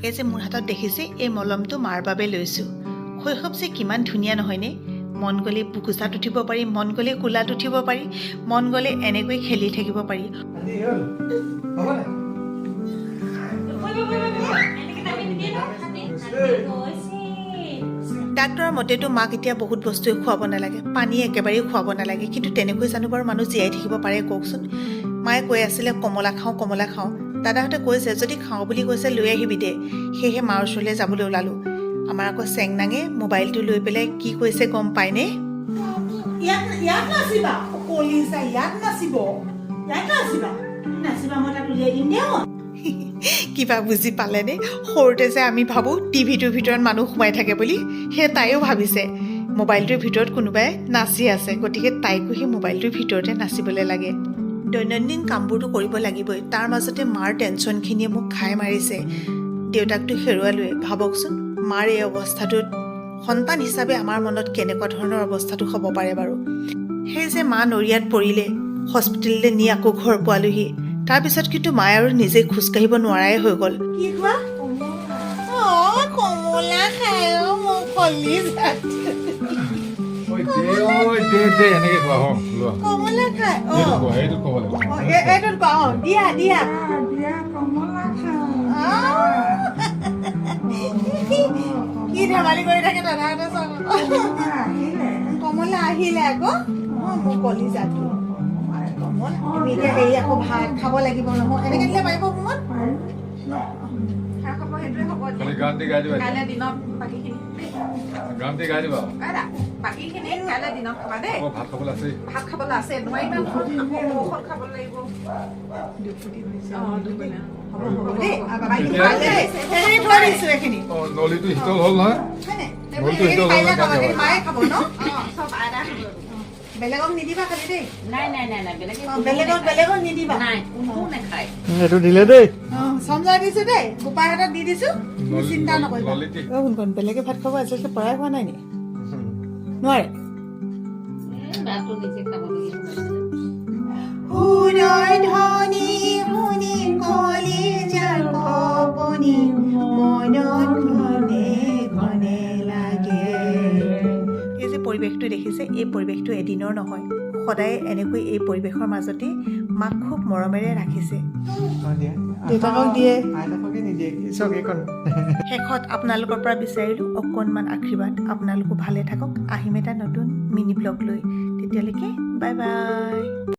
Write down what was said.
এই যে মোৰ হাতত দেখিছে এই মলমটো মাৰ বাবে লৈছোঁ। শৈশৱ যে কিমান ধুনীয়া নহয়নে? মন গ'লে বুকুচাত উঠিব পাৰি, মন গ'লে কোলাত উঠিব পাৰি, মন গ'লে এনেকৈ খেলি থাকিব পাৰি। ডাক্তৰৰ মতেতো মাক এতিয়া বহুত বস্তুৱে খুৱাব নালাগে, পানী একেবাৰেই খুৱাব নালাগে। কিন্তু তেনেকৈ জানো বাৰু মানুহ জীয়াই থাকিব পাৰে কওকচোন? মায়ে কৈ আছিলে কমলা খাওঁ কমলা খাওঁ। দাদাহঁতে কৈছে যদি খাওঁ বুলি কৈছে লৈ আহিবি দে। সেয়েহে মাৰ ওচৰলৈ যাবলৈ ওলালোঁ। আমাৰ আকৌ চেংনাঙে মোবাইলটো লৈ পেলাই কি কৈছে গম পায়নে? ইয়াত নাচিবা কলিজা, ইয়াত নাচিব, ইয়াত নাচিবা নাচিবা, মই তাত উলিয়াই দিম দে। কিবা বুজি পালেনে? সৰুতে যে আমি ভাবোঁ টিভিটোৰ ভিতৰত মানুহ সোমাই থাকে বুলি, সেয়ে তাইও ভাবিছে মোবাইলটোৰ ভিতৰত কোনোবাই নাচি আছে, গতিকে তাইকো সেই মোবাইলটোৰ ভিতৰতে নাচিবলৈ লাগে। দৈনন্দিন কামবোৰতো কৰিব লাগিবই, তাৰ মাজতে মাৰ টেনশ্যনখিনিয়ে মোক খাই মাৰিছে। দেউতাকটো হেৰুৱালোৱে, ভাবকচোন মাৰ এই অৱস্থাটোত সন্তান হিচাপে আমাৰ মনত কেনেকুৱা ধৰণৰ অৱস্থাটো হ'ব পাৰে বাৰু। সেই যে মা নৰিয়াত পৰিলে, হস্পিটেললৈ নি আকৌ ঘৰ পোৱালোহি, তাৰপিছত কিন্তু মায়ে আৰু নিজে খোজকাঢ়িব নোৱাৰাই হৈ গ'ল। কি খোৱা? কমলা খাই মোৰ কলিজা, কমলা খাই এইটোত কোৱা। দিয়া দিয়া কমলা কি ধেমালি কৰি থাকে দাদাহঁতে চব। কমলা আহিলে আকৌ মোৰ কলিজাটো। তুমি এতিয়া হেৰি আকৌ ভাত খাব লাগিব নহয়, এনেকে দিলে পাৰিব কোমত? কাইলৈ দিনত বাকীখিনি কাইলৈ দিনত খাবা দেই। ভাত খাবলৈ আছে নোৱাৰিবা, ঔষধ খাব লাগিব। মায়ে খাব ন? চব আদা খাব। বেলেগক নিদিবা খালি দেই। বেলেগক নিদিবা। এইটো দিলে দেই, সঞ্জয় দিছো দেই, গোপাই হাতত দি দিছো, চিন্তা নকৰিবা। কোন বেলেগে ভাত খাব আজিলৈকে পৰাই হোৱা নাই নি? নোৱাৰে? এই যে পৰিৱেশটো দেখিছে, এই পৰিৱেশটো এদিনৰ নহয়, সদায় এনেকৈ এই পৰিৱেশৰ মাজতে মাক খুব মৰমেৰে ৰাখিছে। দেউতাকক দিয়ে। শেষত আপোনালোকৰ পৰা বিচাৰিলোঁ অকণমান আশীৰ্বাদ। আপোনালোকো ভালে থাকক। আহিম এটা নতুন মিনি ব্লগ লৈ, তেতিয়ালৈকে বাই বাই।